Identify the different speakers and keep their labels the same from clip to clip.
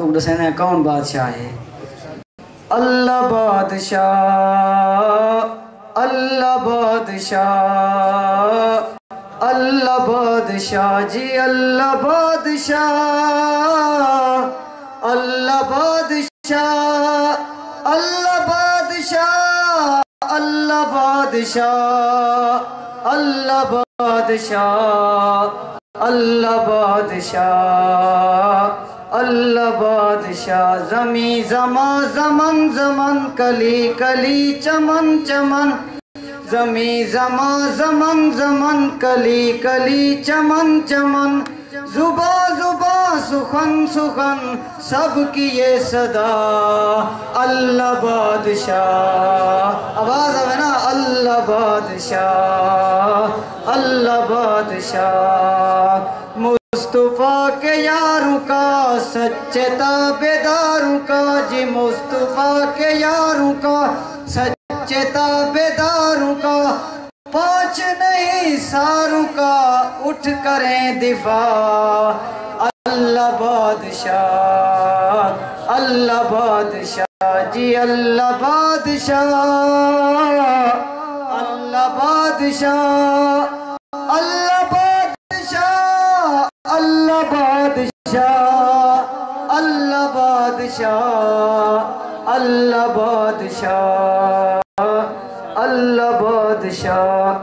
Speaker 1: تو دسینا ہے کون بادشاہ ہے اللہ بادشاہ اللہ بادشاہ اللہ بادشاہ جی اللہ بادشاہ اللہ بادشاہ اللہ بادشاہ اللہ بادشاہ اللہ بادشاہ اللہ بادشاہ اللہ بادشاہ زمیں زمان زمن زمن کلی کلی چمن چمن زمیں زمان زمن زمن کلی کلی چمن چمن زبا زبا سخن سخن سب کی یہ صدا اللہ بادشاہ آواز آوے نا اللہ بادشاہ اللہ بادشاہ مصطفیٰ کے یاروں کا سچے تابعداروں کا جی مصطفیٰ کے یاروں کا سچے تابعداروں کا پانچ نہیں ساروں کا اٹھ کریں دفاع اللہ بادشاہ اللہ بادشاہ جی اللہ بادشاہ اللہ بادشاہ اللہ بادشاہ اللہ بادشاہ اللہ بادشاہ اللہ بادشاہ اللہ بادشاہ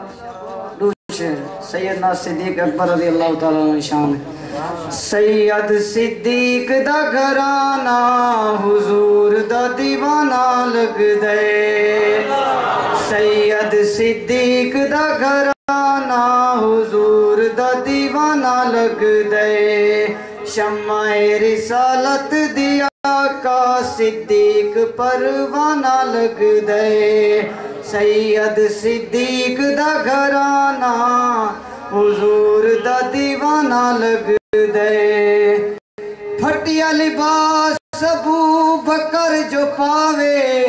Speaker 1: دوسرے سیدنا صدیق اکبر رضی اللہ تعالیٰ عنہ شان سید صدیق دا گھرانا حضور دا دیوانہ لگ دے سید صدیق دا گھرانا حضور دا دیوانہ لگ دے شمع رسالت دیا کا صدیق پروانہ لگ دے سید صدیق دا گھرانا حضور دا دیوانہ لگ دے پھٹیا لباس ابو بکر جو پاوے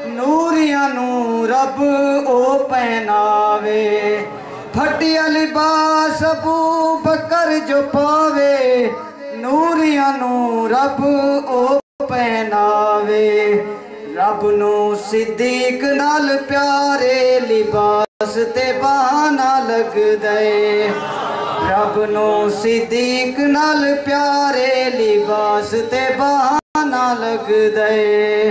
Speaker 1: نوریاں نو رب او پہناوے پھٹیا لباس ابو بکر جو پاوے نوریاں نو رب او پہناوے رب نو صدیق نال پیارے لباس تے بہانہ لگ دے رب نو صدیق نال پیارے لباس تے بہانہ لگ دے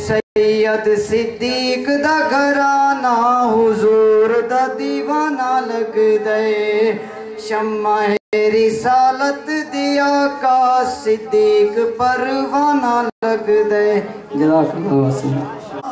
Speaker 1: سید صدیق دا گھرانا حضور دا دیوانہ لگ دے شمع رسالت دیا کا صدیق پروانہ لگ دے جزاک اللہ وسلم